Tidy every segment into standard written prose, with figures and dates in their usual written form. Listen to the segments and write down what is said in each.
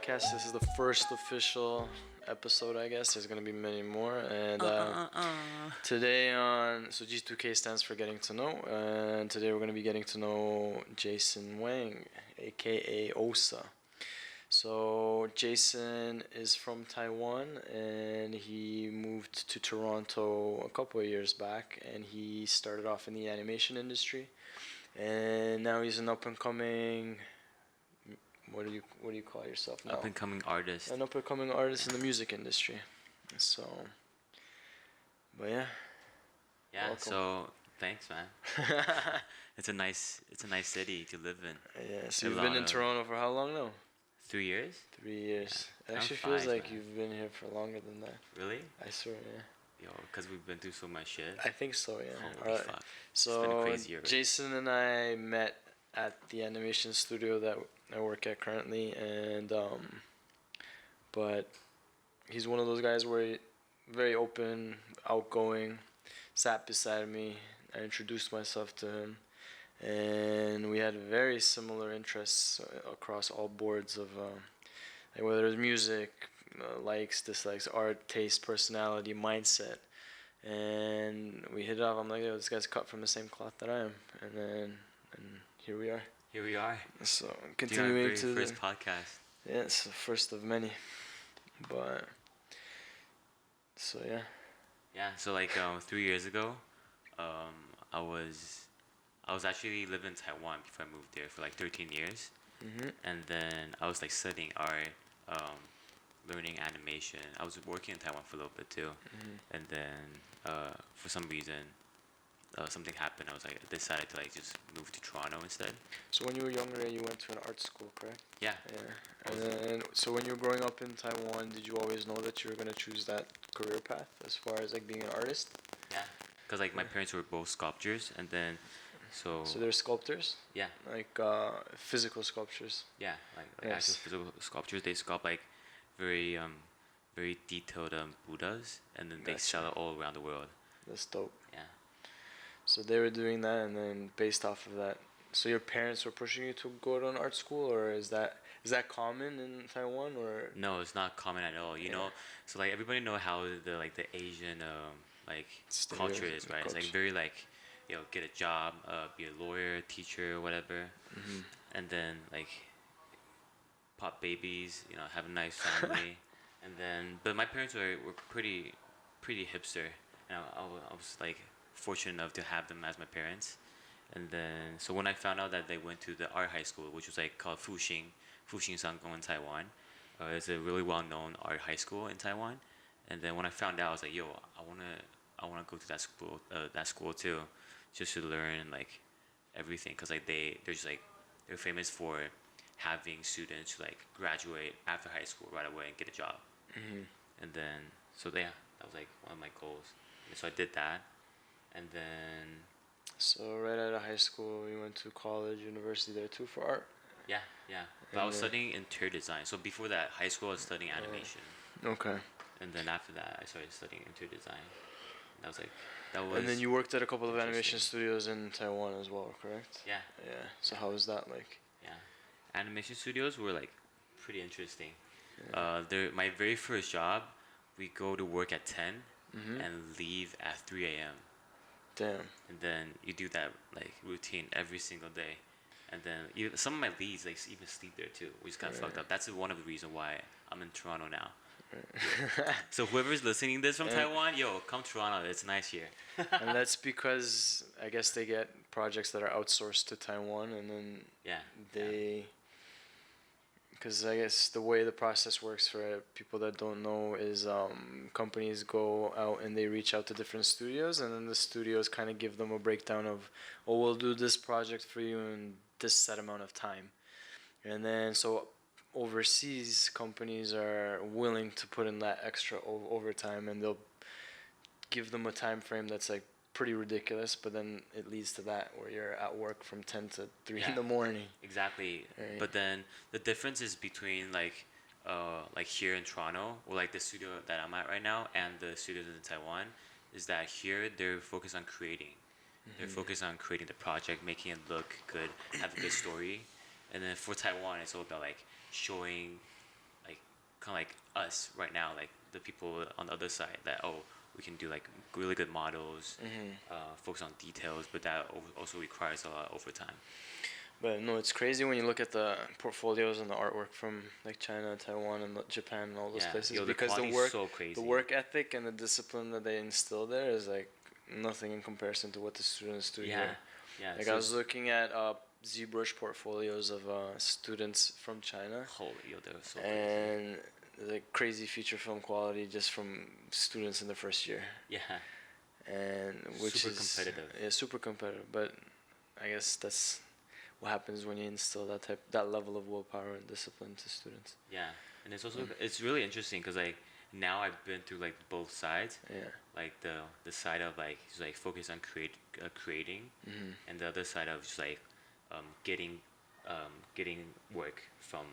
Podcast. This is the first official episode, I guess. There's going to be many more. And today so G2K stands for Getting to Know. And today we're going to be getting to know Jason Wang, aka Osa. So Jason is from Taiwan and he moved to Toronto a couple of years back, and he started off in the animation industry. And now he's an up and coming, what do you call yourself now? Up and coming artist. An up and coming artist in the music industry. So, but yeah. Yeah. Welcome. So thanks, man. It's a nice city to live in. Yeah. So you've been in Toronto for how long now? 3 years. 3 years. Yeah. It actually Time feels flies, like man. you've been here for longer than that. Really? I swear, yeah. Yo, because we've been through so much shit. I think so, yeah. Holy fuck. So It's been a crazy year. Jason and I met at the animation studio that I work at currently, and but he's one of those guys where very open, outgoing, sat beside me. I introduced myself to him, and we had very similar interests across all boards of like whether it's music, likes, dislikes, art, taste, personality, mindset. And we hit it off. I'm like, yo, this guy's cut from the same cloth that I am. And here we are. Here we are. So Doing continuing our to very first podcast. yeah, it's the first of many. But so yeah. Yeah. So like 3 years ago, I was actually living in Taiwan before I moved there for like 13 years. Mhm. And then I was like studying art, learning animation. I was working in Taiwan for a little bit too. Mhm. And then for some reason, something happened. I decided to like just move to Toronto instead. So when you were younger, you went to an art school, correct? Yeah. Yeah. And then, so when you were growing up in Taiwan, did you always know that you were gonna choose that career path as far as like being an artist? Yeah. Because like my parents were both sculptors, and then So they're sculptors, yeah, like physical sculptures. yeah, like Yes. actual physical sculptures. They sculpt like very very detailed Buddhas, and then they Gotcha. sell it all around the world. That's dope. Yeah. So they were doing that, and then based off of that, so your parents were pushing you to go to an art school, or is that common in Taiwan, or? No, it's not common at all. You know, so like everybody know how the Asian like culture is, right? It's like very like, you know, get a job, be a lawyer, teacher, whatever, and then like pop babies, you know, have a nice family, and then but my parents were pretty hipster, and I was like fortunate enough to have them as my parents. And then so when I found out that they went to the art high school, which was like called Fuxing Sangong in Taiwan, it's a really well known art high school in Taiwan. And then when I found out, I was like, yo, I wanna go to that school too, just to learn like everything, cause like they're famous for having students who like graduate after high school right away and get a job. And then so yeah, that was like one of my goals. And so I did that, and then So right out of high school, you went to college, university there too for art. yeah. But I was studying interior design. So before that, high school I was studying animation, Okay. and then after that I started studying interior design. That was. And then you worked at a couple of animation interesting. studios in Taiwan as well, correct? Yeah. Yeah. So how was that like? Yeah, animation studios were like pretty interesting. Yeah. My very first job, we go to work at 10 Mhm. and leave at 3 a.m. Damn. And then you do that like routine every single day, and then some of my leads like even sleep there too, which is kind of fucked up. That's one of the reasons why I'm in Toronto now. So whoever's listening to this from Taiwan, yo, come Toronto. It's nice here. And that's because I guess they get projects that are outsourced to Taiwan, and then Yeah. they. Because I guess the way the process works for people that don't know is companies go out and they reach out to different studios, and then the studios kind of give them a breakdown of, oh, we'll do this project for you in this set amount of time. And then so overseas companies are willing to put in that extra overtime, and they'll give them a time frame that's like pretty ridiculous, but then it leads to that where you're at work from 10 to 3 in the morning. Exactly. Right. But then the difference is between like here in Toronto, or like the studio that I'm at right now, and the studios in Taiwan, is that here they're focused on creating. They're focused on creating the project, making it look good, have a good story. And then for Taiwan, it's all about like showing us right now, like the people on the other side, that we can do like really good models, focus on details, but that also requires a lot of overtime. But no, it's crazy when you look at the portfolios and the artwork from like China, Taiwan, and Japan and all those places, because the work ethic and the discipline that they instill there is like nothing in comparison to what the students do here. Yeah. Like, I was looking at ZBrush portfolios of students from China. Holy, they were so and the crazy feature film quality just from students in the first year. Yeah. And which super is competitive. Yeah, super competitive. But I guess that's what happens when you instill that level of willpower and discipline to students. Yeah, and it's also it's really interesting because like now I've been through like both sides. Yeah. Like the side of like just like focus on creating, and the other side of just like getting work from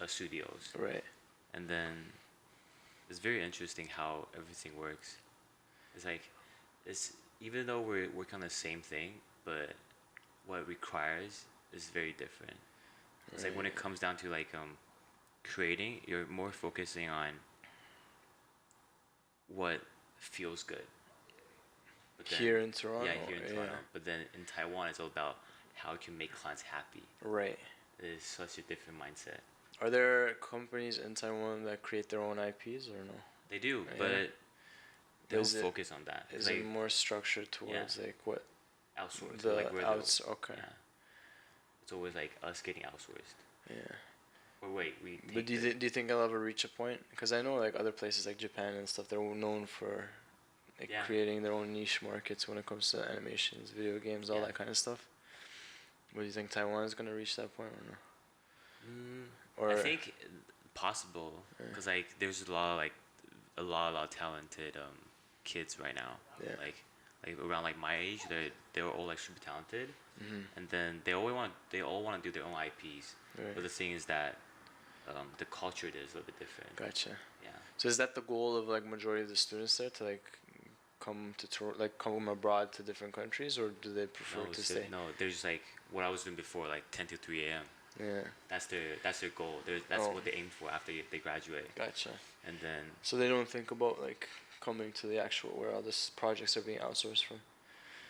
studios. Right. And then it's very interesting how everything works. It's like even though we're working on the same thing, but what it requires is very different. It's like when it comes down to like creating, you're more focusing on what feels good. But then, here in Toronto. Yeah, here in Toronto. But then in Taiwan, it's all about how you can make clients happy. Right. It is such a different mindset. Are there companies in Taiwan that create their own IPs or no? They do, but they don't focus on that. Is it more structured towards like what? Outsourced. Okay. Yeah. It's always like us getting outsourced. Yeah. Or wait, But do you think I'll ever reach a point? Because I know like other places like Japan and stuff, they're known for like creating their own niche markets when it comes to animations, video games, all that kind of stuff. What do you think Taiwan is gonna reach that point or no? I think possible because like there's a lot of talented kids right now. Yeah. Like around like my age, they were all like super talented, and then they all want to do their own IPs. Right. But the thing is that the culture there is a little bit different. Gotcha. Yeah. So is that the goal of like majority of the students there to like come abroad to different countries, or do they prefer to stay? No, there's like what I was doing before, like 10 to 3 a.m. Yeah. That's their goal. That's what they aim for after they graduate. Gotcha. And then. So they don't think about like coming to the actual where all these projects are being outsourced from.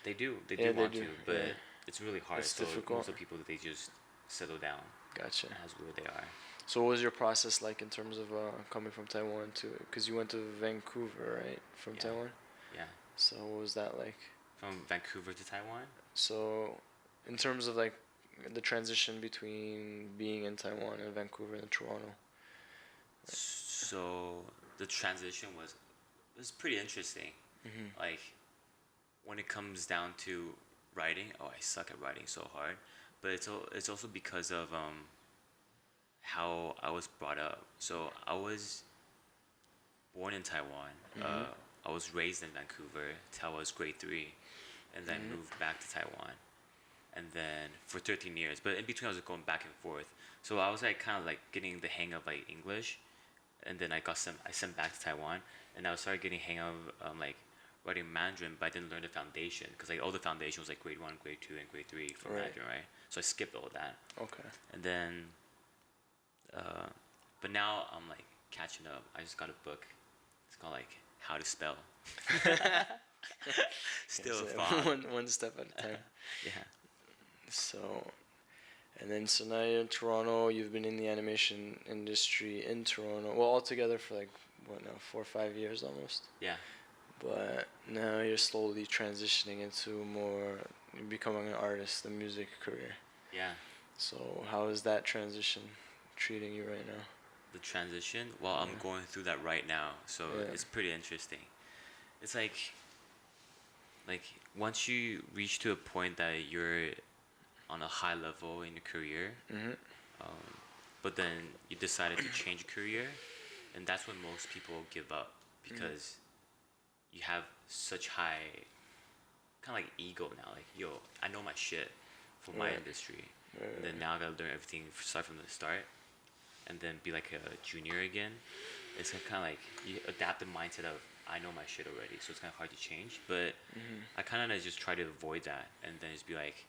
They do want to, but it's really hard. It's so difficult. Most of the people they just settle down. Gotcha. As where they are. So what was your process like in terms of coming from Taiwan to? Because you went to Vancouver, right? From Taiwan. Yeah. So what was that like? From Vancouver to Taiwan. So, in terms of like the transition between being in Taiwan and Vancouver and Toronto. So the transition was pretty interesting. Like when it comes down to writing, I suck at writing so hard, but it's also because of how I was brought up. So I was born in Taiwan. I was raised in Vancouver till I was grade 3, and then moved back to Taiwan, and then for 13 years. But in between, I was going back and forth. So I was like kind of like getting the hang of like English, and then I sent back to Taiwan, and I started getting hang of like writing Mandarin, but I didn't learn the foundation because like all the foundation was like grade 1, grade 2, and grade 3 for Mandarin, right? So I skipped all that. Okay. And then, but now I'm like catching up. I just got a book. It's called like How to Spell. Still fun. One step at a time. Yeah. So now you're in Toronto. You've been in the animation industry in Toronto. Well, altogether for like 4 or 5 years almost. Yeah. But now you're slowly transitioning into becoming an artist, the music career. Yeah. So how is that transition treating you right now? The transition? Well, I'm going through that right now, so it's pretty interesting. It's like once you reach to a point that you're on a high level in your career, but then you decided to change your career, and that's when most people give up because you have such high kind of like ego now. Like, yo, I know my shit for my industry, and then now I gotta learn everything, start from the start, and then be like a junior again. It's kind of like you adapt the mindset of I know my shit already, so it's kind of hard to change. But I kind of just try to avoid that, and then just be like,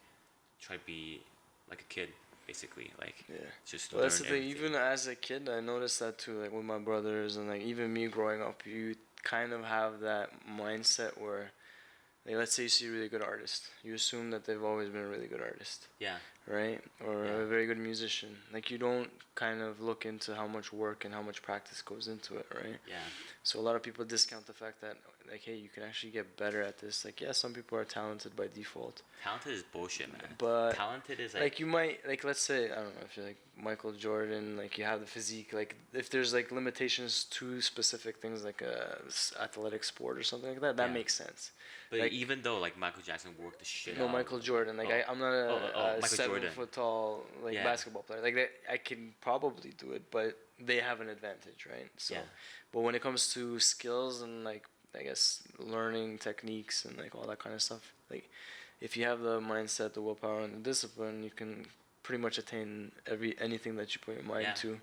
try to be like a kid. basically. Like, Yeah. just Well, learn that's the thing. everything. Even as a kid, I noticed that too. Like with my brothers and like even me growing up, you kind of have that mindset where, like, let's say you see a really good artist, you assume that they've always been a really good artist. Yeah. Right? Or Yeah. a very good musician. Like you don't kind of look into how much work and how much practice goes into it, right? Yeah. So a lot of people discount the fact that, like, hey, you can actually get better at this. Like, yeah, some people are talented by default. Talented is bullshit, man. But talented is like you might, like, let's say, I don't know, if you're like Michael Jordan, like you have the physique, like if there's like limitations to specific things like a athletic sport or something like that, that makes sense. But like, even though like Michael Jackson worked the shit out. No, Michael Jordan. Like I'm not a 7-foot tall like basketball player. Like I can probably do it, but they have an advantage, right? So, but when it comes to skills and like I guess learning techniques and like all that kind of stuff, like if you have the mindset, the willpower, and the discipline, you can pretty much attain anything that you put your mind to,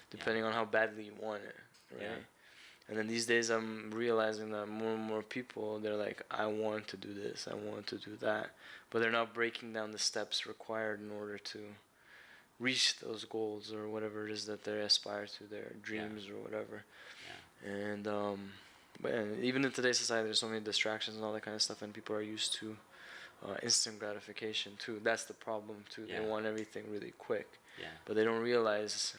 depending on how badly you want it, right? Yeah. And then these days, I'm realizing that more and more people, they're like, I want to do this, I want to do that, but they're not breaking down the steps required in order to reach those goals or whatever it is that they aspire to, their dreams or whatever. Yeah. And but yeah, even in today's society, there's so many distractions and all that kind of stuff, and people are used to instant gratification too. That's the problem too. They want everything really quick. Yeah. But they don't realize,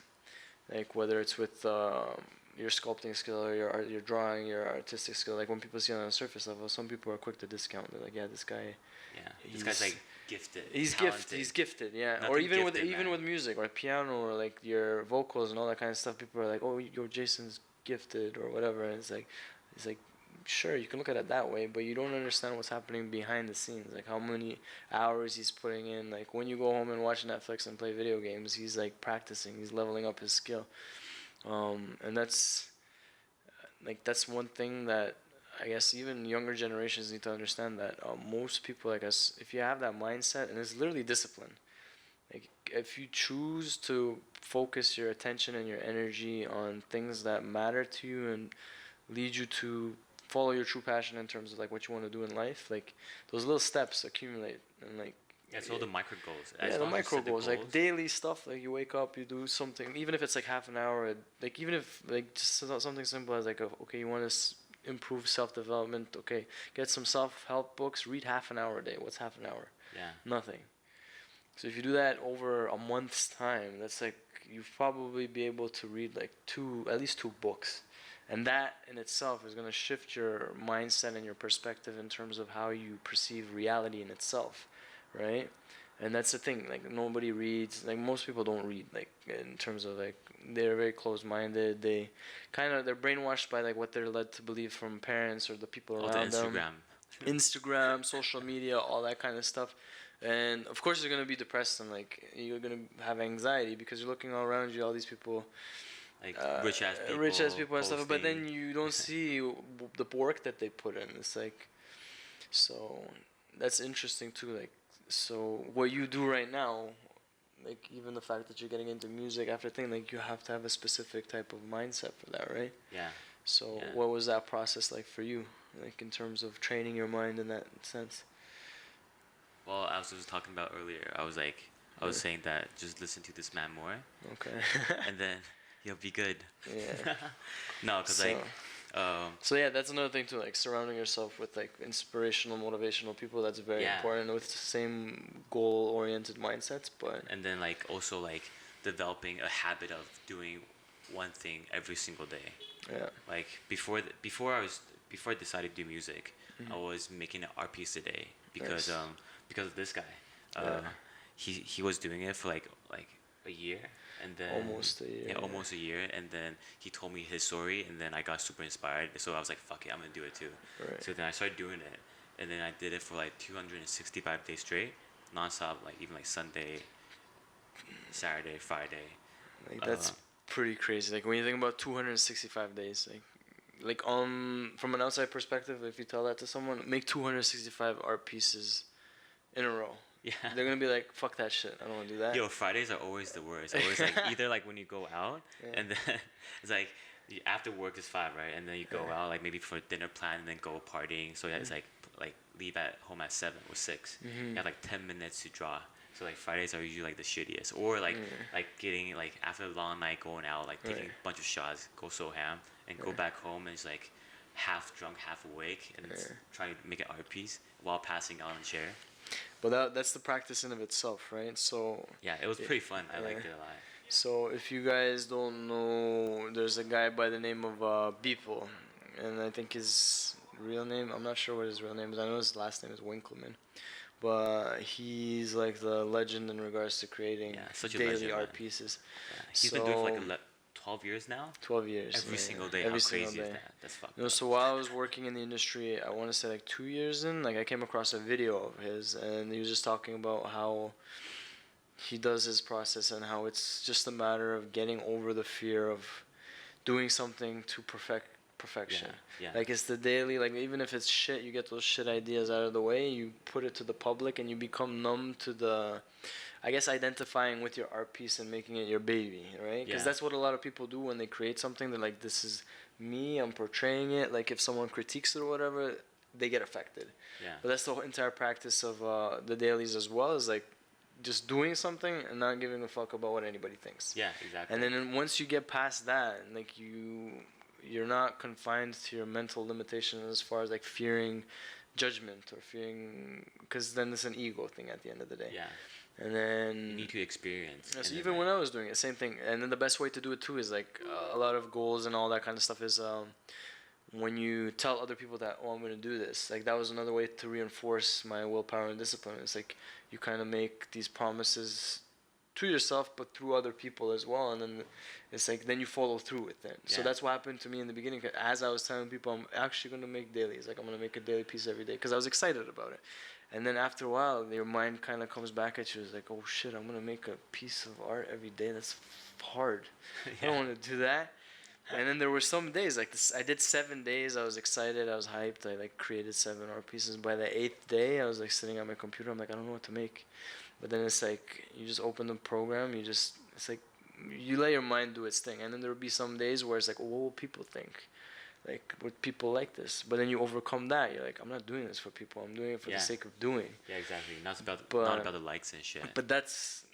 like whether it's with your sculpting skill or your drawing, your artistic skill. Like when people see it on a surface level, some people are quick to discount. They're like, yeah, this guy. Yeah. This guy's like gifted. He's gifted. He's gifted. Yeah. Nothing or even gifted, with music or piano or like your vocals and all that kind of stuff. People are like, oh, yo, Jason's gifted or whatever. And it's like, sure, you can look at it that way, but you don't understand what's happening behind the scenes, like how many hours he's putting in. Like when you go home and watch Netflix and play video games, he's like practicing, he's leveling up his skill, and that's one thing that I guess even younger generations need to understand, that most people, like us, if you have that mindset, and it's literally discipline, like if you choose to focus your attention and your energy on things that matter to you and lead you to follow your true passion in terms of like what you want to do in life, like those little steps accumulate and like it's all the micro goals. Yeah, the micro goals, like daily stuff. Like you wake up, you do something, even if it's like half an hour. Like even if like just something simple as like okay, you want to improve self-development. Okay, get some self-help books. Read half an hour a day. What's half an hour? Yeah. Nothing. So if you do that over a month's time, that's like you'll probably be able to read like at least two books. And that in itself is going to shift your mindset and your perspective in terms of how you perceive reality in itself, right? And that's the thing, like nobody reads, like most people don't read, like in terms of like they're very closed-minded. They're brainwashed by like what they're led to believe from parents or the people around them. Instagram, social media, all that kind of stuff. And of course you're going to be depressed and like you're going to have anxiety because you're looking all around you, all these people, like rich ass people and stuff, but then you don't see the work that they put in. It's like, so that's interesting too. Like, so what you do right now, like even the fact that you're getting into music after thing, like you have to have a specific type of mindset for that, right? Yeah. So what was that process like for you, like in terms of training your mind in that sense? Well, I was just talking about earlier. I was saying that just listen to this man more. Okay. And then you'll be good. Yeah. No, because so yeah, that's another thing too. Like surrounding yourself with like inspirational, motivational people. That's very important, with the same goal-oriented mindsets. But and then like also like developing a habit of doing one thing every single day. Yeah. Like before I decided to do music, I was making an art piece a day because of this guy. He was doing it for like a year. And then almost a year, and then he told me his story, and then I got super inspired. So I was like, "Fuck it, I'm gonna do it too." Right. So then I started doing it, and then I did it for like 265 days straight, nonstop. Like even like Sunday, Saturday, Friday. Like that's pretty crazy. Like when you think about 265 days, like from an outside perspective, if you tell that to someone, make 265 art pieces in a row. Yeah. They're going to be like, fuck that shit. I don't want to do that. Yo, Fridays are always the worst. Always like either like when you go out and then it's like after work is 5, right? And then you go out like maybe for dinner plan and then go partying. So it's like leave at home at 7 or 6. Mm-hmm. You have like 10 minutes to draw. So like Fridays are usually like the shittiest, or like getting like after a long night going out, like taking a bunch of shots, go so ham, and go back home and it's like half drunk, half awake, and trying to make an art piece while passing out on the chair. But that's the practice in of itself, right? So yeah, it was pretty fun. I liked it a lot. So if you guys don't know, there's a guy by the name of Beeple, and I think his real name, I'm not sure what his real name is. I know his last name is Winkleman, but he's like the legend in regards to creating daily art pieces. Yeah. He's been doing it for like 12 years now. 12 years. Every single day. Every How crazy single day. is that? That's fucked up. So while I was working in the industry, I want to say like 2 years in, like I came across a video of his, and he was just talking about how he does his process and how it's just a matter of getting over the fear of doing something to perfection. Yeah. Like it's the daily, like even if it's shit, you get those shit ideas out of the way, you put it to the public, and you become numb to the, I guess, identifying with your art piece and making it your baby, right? Because that's what a lot of people do when they create something. They're like, this is me, I'm portraying it. Like if someone critiques it or whatever, they get affected. Yeah. But that's the whole entire practice of the dailies as well, is like just doing something and not giving a fuck about what anybody thinks. Yeah, exactly. And then once you get past that, like you're not confined to your mental limitations as far as like fearing judgment or fearing, because then it's an ego thing at the end of the day. Yeah. And then you need to experience. So even when I was doing it, same thing. And then the best way to do it too is like a lot of goals and all that kind of stuff is when you tell other people that, oh, I'm going to do this. Like that was another way to reinforce my willpower and discipline. It's like you kind of make these promises to yourself, but through other people as well. And then it's like, then you follow through with it. Yeah. So that's what happened to me in the beginning. As I was telling people, I'm actually going to make dailies. Like I'm going to make a daily piece every day because I was excited about it. And then after a while, your mind kind of comes back at you. It's like, oh shit, I'm going to make a piece of art every day. That's hard. I don't want to do that. And then there were some days, like this, I did 7 days. I was excited. I was hyped. I like created 7 art pieces. By the 8th day, I was like sitting at my computer. I'm like, I don't know what to make. But then it's like, you just open the program. It's like, you let your mind do its thing. And then there will be some days where it's like, oh, what will people think? Like, would people like this? But then you overcome that. You're like, I'm not doing this for people. I'm doing it for the sake of doing. Yeah, exactly. Not about the likes and shit. But that's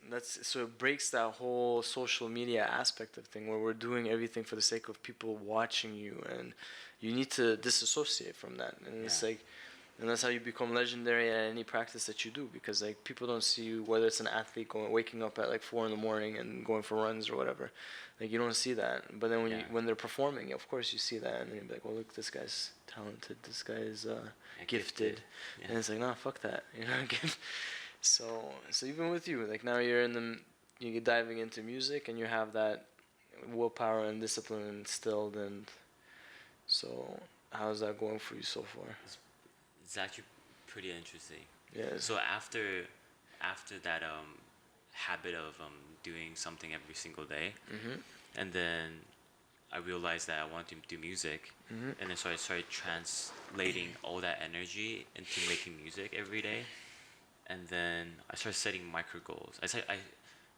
so it breaks that whole social media aspect of thing where we're doing everything for the sake of people watching you, and you need to disassociate from that. And it's like, and that's how you become legendary at any practice that you do, because like people don't see you, whether it's an athlete waking up at like 4 a.m. and going for runs or whatever. Like you don't see that, but then when they're performing, of course you see that, and then you're like, well, look, this guy's talented, this guy is gifted, and it's like, nah, fuck that, you know. So even with you, like now you're diving into music, and you have that willpower and discipline instilled, and so how's that going for you so far? It's actually pretty interesting. Yeah. So after that habit of doing something every single day, and then I realized that I wanted to do music, and then so I started translating all that energy into making music every day, and then I started setting micro goals. I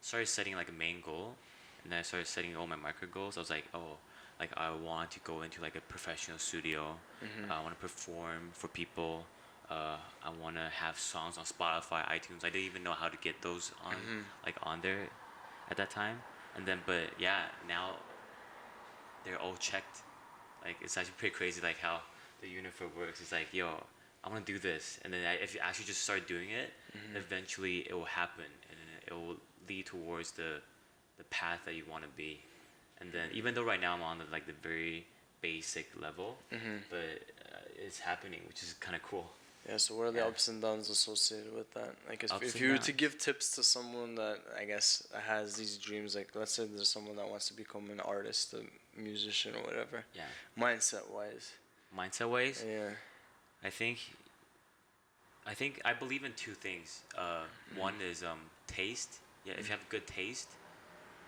started setting like a main goal, and then I started setting all my micro goals. I was like, oh, like I want to go into like a professional studio. I want to perform for people. I want to have songs on Spotify, iTunes. I didn't even know how to get those on on there at that time. And then, but yeah, now they're all checked. Like it's actually pretty crazy, like how the universe works. It's like, yo, I want to do this, and then if you actually just start doing it, eventually it will happen, and it will lead towards the path that you want to be. And then, even though right now I'm on the very basic level, but it's happening, which is kind of cool. Yeah, so what are the ups and downs associated with that? Like, if you were to give tips to someone that, I guess, has these dreams, like, let's say there's someone that wants to become an artist, a musician, or whatever. Yeah. Mindset-wise. Mindset-wise? Yeah. I believe in 2 things. One is taste. Yeah, if you have good taste,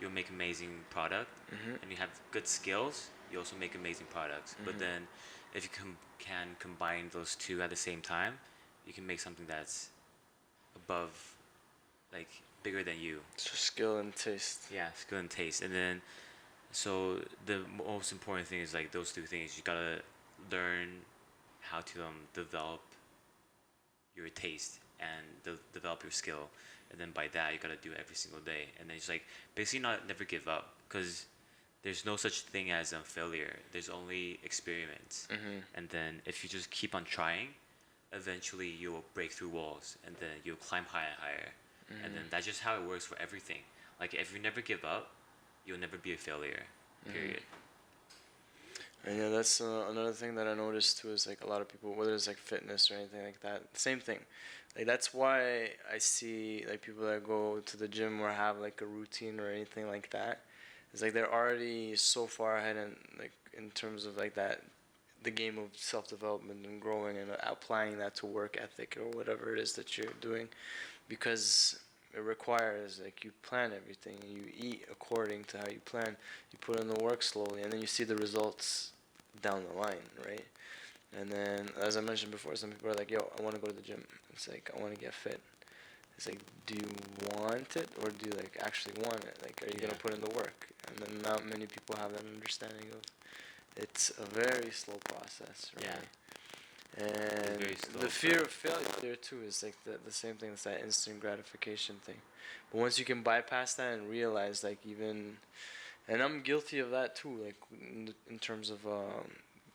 you'll make amazing product. And you have good skills, you also make amazing products. But then, if you can combine those 2 at the same time, you can make something that's above, like bigger than you. So skill and taste. Yeah, skill and taste. And then, so the most important thing is like those 2 things. You gotta learn how to develop your taste and develop your skill. and then by that you gotta do it every single day, and then it's like basically not never give up, because there's no such thing as a failure. There's only experiments, and then if you just keep on trying, eventually you'll break through walls, and then you'll climb higher and higher, and then that's just how it works for everything. Like if you never give up, you'll never be a failure. Period. And yeah, that's another thing that I noticed too, is like a lot of people, whether it's like fitness or anything like that, same thing. Like that's why I see like people that go to the gym or have like a routine or anything like that. It's like they're already so far ahead in like in terms of like that, the game of self-development and growing and applying that to work ethic or whatever it is that you're doing, because it requires like you plan everything, you eat according to how you plan, you put in the work slowly, and then you see the results down the line, right? And then, as I mentioned before, some people are like, yo, I want to go to the gym. It's like, I want to get fit. It's like, do you want it, or do you like actually want it? Like, are you gonna put in the work? And then not many people have that understanding of it's a very slow process, right? And the fear of failure there too is like the same thing. It's that instant gratification thing. But once you can bypass that and realize, like, even, and I'm guilty of that too, like in terms of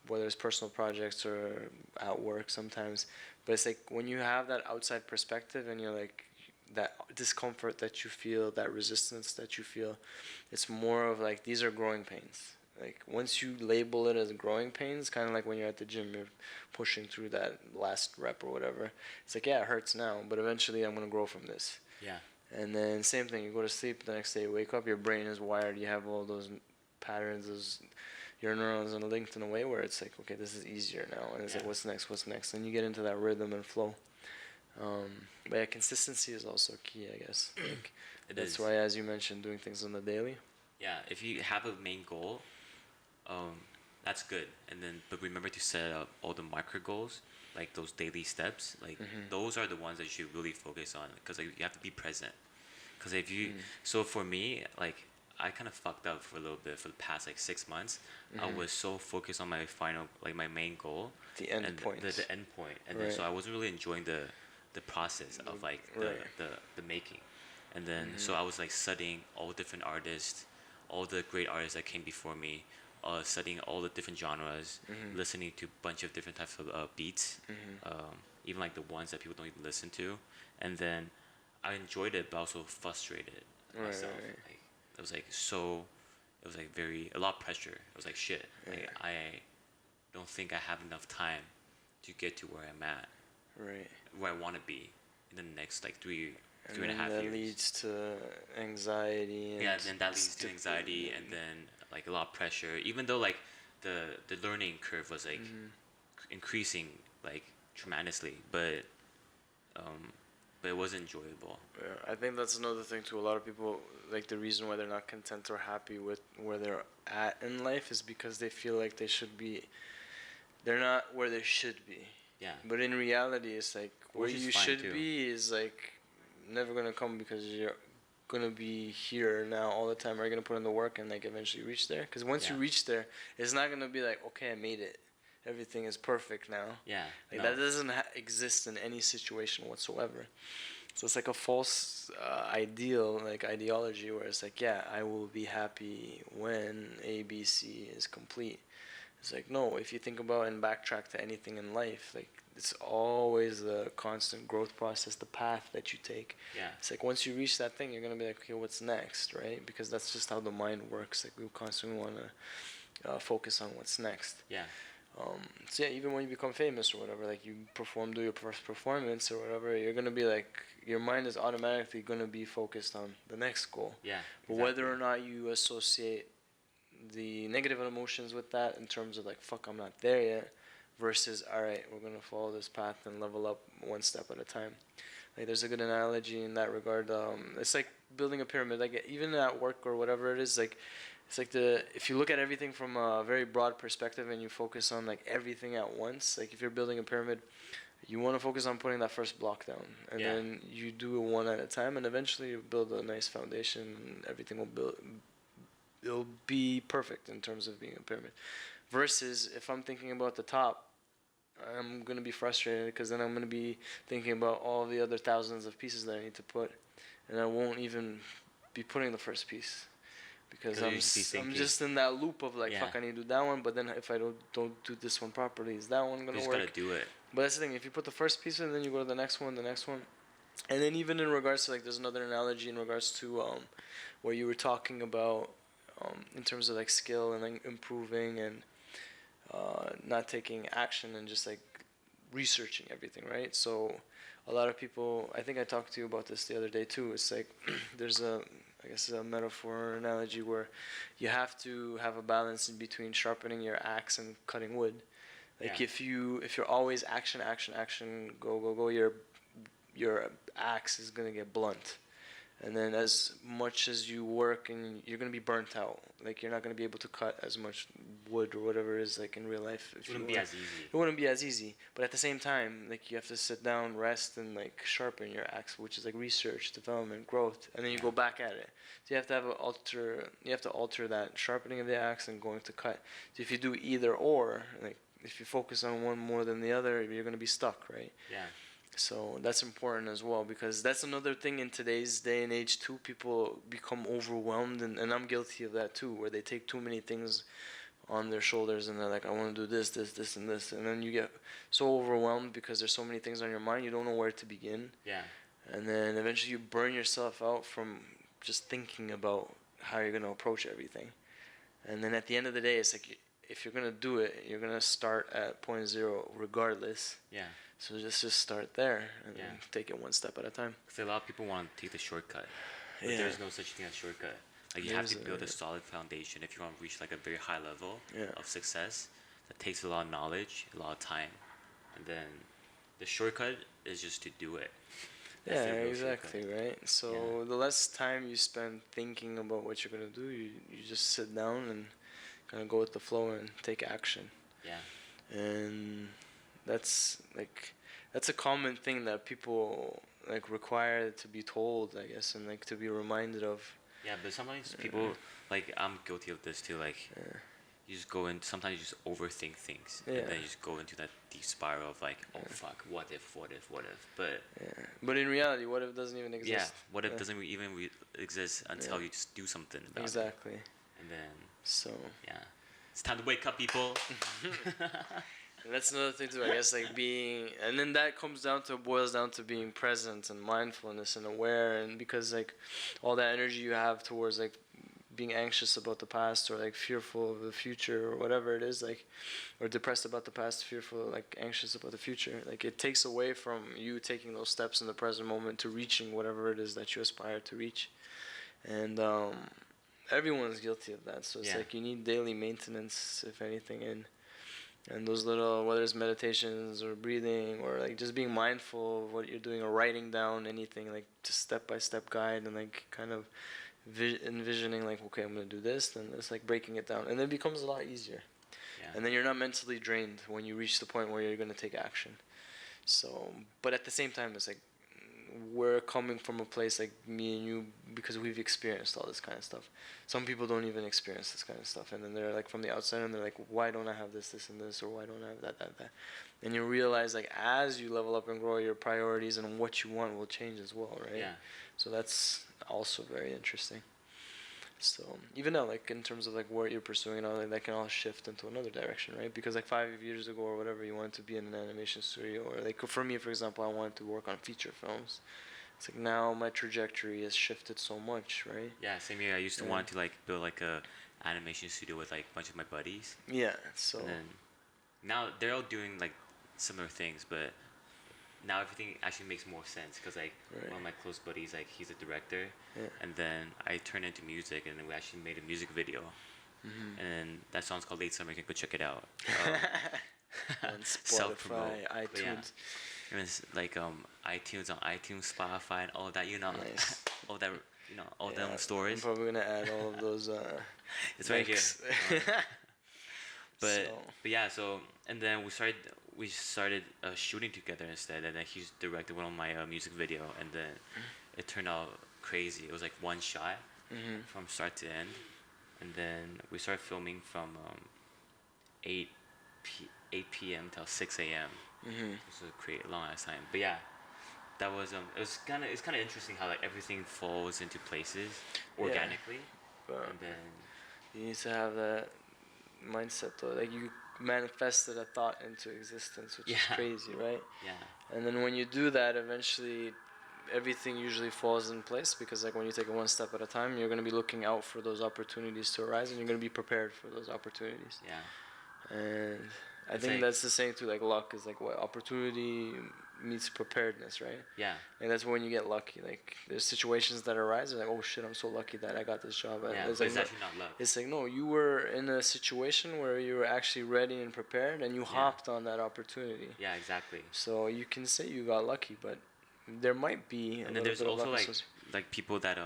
whether it's personal projects or at work sometimes. But it's like when you have that outside perspective and you're like, that discomfort that you feel, that resistance that you feel, it's more of like, these are growing pains. Like once you label it as growing pains, kind of like when you're at the gym, you're pushing through that last rep or whatever. It's like, yeah, it hurts now, but eventually I'm gonna grow from this. Yeah. And then same thing, you go to sleep, the next day you wake up, your brain is wired, you have all those patterns, your neurons are linked in a way where it's like, okay, this is easier now, and it's like, what's next, and you get into that rhythm and flow. But yeah, consistency is also key, I guess. Like, that's why, as you mentioned, doing things on the daily. Yeah, if you have a main goal, that's good, and then but remember to set up all the micro goals, like those daily steps. Like those are the ones that you should really focus on, because like, you have to be present. Because if you, so for me, like I kind of fucked up for a little bit for the past like 6 months. I was so focused on my final, like my main goal, the end point, the end point, and then so I wasn't really enjoying the process of like the making, and then so I was like studying all different artists, all the great artists that came before me, studying all the different genres, listening to a bunch of different types of beats, even like the ones that people don't even listen to, and then I enjoyed it, but also frustrated myself. Like, it was like so, it was like a lot of pressure. It was like shit. Like I don't think I have enough time to get to where I'm at, where I want to be in the next like three and a half years. That leads to anxiety. And then that leads to anxiety, and then like a lot of pressure. Even though like the learning curve was like increasing like tremendously, but it was enjoyable. Yeah, I think that's another thing too. A lot of people, like, the reason why they're not content or happy with where they're at in life is because they feel like they're not where they should be. Yeah. But in reality, it's like where you should be is like never gonna come, because you're gonna be here now all the time. Are you gonna put in the work and like eventually reach there? Because once you reach there, it's not gonna be like, okay, I made it, everything is perfect now. Yeah. Like that doesn't exist in any situation whatsoever. So it's like a false ideology where it's like, yeah, I will be happy when ABC is complete. It's like, no, if you think about and backtrack to anything in life, like it's always the constant growth process, the path that you take. Yeah. It's like once you reach that thing, you're going to be like, okay, what's next, right? Because that's just how the mind works. Like we constantly want to focus on what's next. Yeah. So yeah, even when you become famous or whatever, like you do your first performance or whatever, you're going to be like, your mind is automatically going to be focused on the next goal. Yeah. But whether or not you associate the negative emotions with that in terms of like, fuck, I'm not there yet, versus, all right, we're going to follow this path and level up one step at a time. Like there's a good analogy in that regard. It's like building a pyramid. Like even at work or whatever it is, like it's like if you look at everything from a very broad perspective and you focus on like everything at once, like if you're building a pyramid, you want to focus on putting that first block down, and then you do it one at a time, and eventually you build a nice foundation, and everything it'll be perfect in terms of being a pyramid. Versus if I'm thinking about the top, I'm gonna be frustrated because then I'm gonna be thinking about all the other thousands of pieces that I need to put, and I won't even be putting the first piece because I'm just in that loop of like, fuck, I need to do that one, but then if I don't do this one properly, is that one gonna work? You just gotta do it. But that's the thing. If you put the first piece in, then you go to the next one, and then even in regards to like, there's another analogy in regards to where you were talking about in terms of like skill and like improving and not taking action and just like researching everything, right? So a lot of people, I think I talked to you about this the other day too. It's like there's I guess a metaphor or analogy where you have to have a balance in between sharpening your axe and cutting wood. Like if you're always action, go, your axe is gonna get blunt. And then as much as you work, and you're going to be burnt out. Like, you're not going to be able to cut as much wood or whatever it is, like, in real life. It wouldn't be as easy. It wouldn't be as easy. But at the same time, like, you have to sit down, rest, and, like, sharpen your axe, which is, like, research, development, growth. And then you go back at it. So you have to alter that sharpening of the axe and going to cut. So if you do either or, like, if you focus on one more than the other, you're going to be stuck, right? Yeah. So that's important as well, because that's another thing in today's day and age too. People become overwhelmed, and I'm guilty of that too, where they take too many things on their shoulders and they're like, I want to do this, and this. And then you get so overwhelmed because there's so many things on your mind, you don't know where to begin. Yeah. And then eventually you burn yourself out from just thinking about how you're going to approach everything. And then at the end of the day, it's like, if you're going to do it, you're going to start at point zero regardless. Yeah. So just start there and then take it one step at a time. Because a lot of people want to take the shortcut. But there's no such thing as shortcut. Like, you have to build a solid foundation if you want to reach like a very high level of success. That takes a lot of knowledge, a lot of time. And then the shortcut is just to do it. That's exactly, shortcut. Right? So the less time you spend thinking about what you're going to do, you just sit down and kind of go with the flow and take action. Yeah. And that's a common thing that people like require to be told, I guess, and like to be reminded of. Yeah, but sometimes people, like, I'm guilty of this too, like you just go in, sometimes you just overthink things and then you just go into that deep spiral of like, oh fuck, what if, but in reality, what if doesn't even exist? What if doesn't even exist until you just do something about it. Exactly. And then it's time to wake up, people. And that's another thing too, I guess, like and then that boils down to being present and mindfulness and aware, and because like all that energy you have towards like being anxious about the past or like fearful of the future or whatever it is, like, or depressed about the past, fearful, like anxious about the future, like it takes away from you taking those steps in the present moment to reaching whatever it is that you aspire to reach. And everyone's guilty of that, so it's like you need daily maintenance, if anything, and those little, whether it's meditations or breathing or like just being mindful of what you're doing or writing down anything, like just step-by-step guide and like kind of envisioning like, okay, I'm going to do this, then it's like breaking it down, and then it becomes a lot easier. And then you're not mentally drained when you reach the point where you're going to take action. So, but at the same time, it's like we're coming from a place like me and you because we've experienced all this kind of stuff. Some people don't even experience this kind of stuff, and then they're like from the outside and they're like, why don't I have this and this, or why don't I have that. And you realize like as you level up and grow, your priorities and what you want will change as well, right? So that's also very interesting. So even now, like in terms of like what you're pursuing and all that can all shift into another direction, right? Because like 5 years ago or whatever, you wanted to be in an animation studio, or like for me, for example, I wanted to work on feature films. It's like now my trajectory has shifted so much, right? Yeah, same here. I used to want to like build like a animation studio with like a bunch of my buddies. Yeah. So. And then now they're all doing like similar things, but now everything actually makes more sense because like one of my close buddies, like he's a director, and then I turned into music, and then we actually made a music video, and that song's called Late Summer. You can go check it out. On Spotify, iTunes. And it's like iTunes, Spotify, and all that, Nice. all that, all them stores. I'm probably gonna add all of those. It's right here. But yeah, so and then we started shooting together instead, and then he directed one of my music video, and then it turned out crazy. It was like one shot from start to end, and then we started filming from 8 8 p.m. till 6 a.m. Mm-hmm. This was a great long ass time. But yeah, that was it's kind of interesting how like everything falls into places organically, But and then you need to have that mindset though. Like you manifested a thought into existence, which is crazy, right? Yeah. And then when you do that, eventually everything usually falls in place, because like when you take it one step at a time, you're going to be looking out for those opportunities to arise, and you're going to be prepared for those opportunities. Yeah. And I think that's the same too. Like luck is like what opportunity meets preparedness, right? Yeah. And that's when you get lucky. Like there's situations that arise, and like, oh shit, I'm so lucky that I got this job. Yeah, it's but like, it's actually not luck. It's like, no, you were in a situation where you were actually ready and prepared, and you hopped on that opportunity. Yeah, exactly. So you can say you got lucky, but there might be. And then there's also like people that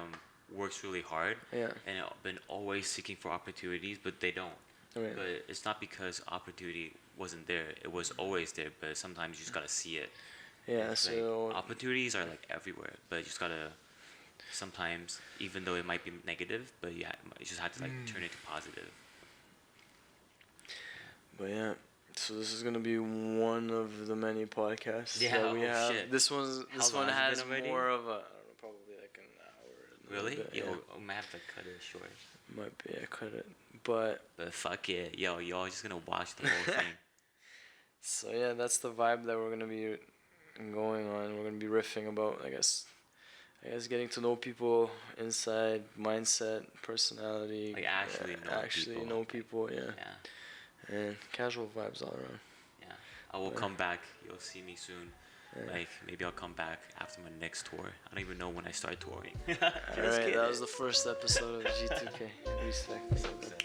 works really hard. Yeah. And been always seeking for opportunities, but they don't. Right. But it's not because opportunity wasn't there. It was always there, but sometimes you just gotta see it. Yeah. So like, opportunities are like everywhere, but you just gotta sometimes, even though it might be negative, but yeah, you just have to like turn it to positive. But yeah, so this is gonna be one of the many podcasts that we have. Shit. This one has more of a, I don't know, probably like an hour. Really? Bit, Yo, I might have to cut it short. Might be, I cut it, but fuck it, yo, y'all just gonna watch the whole thing. So yeah, that's the vibe that we're gonna be going on. We're gonna be riffing about, I guess getting to know people inside, mindset, personality. Like actually know people, yeah. Yeah. And casual vibes all around. Yeah. I will come back. You'll see me soon. Yeah. Like, maybe I'll come back after my next tour. I don't even know when I start touring. Alright, that was the first episode of G2K. Respect.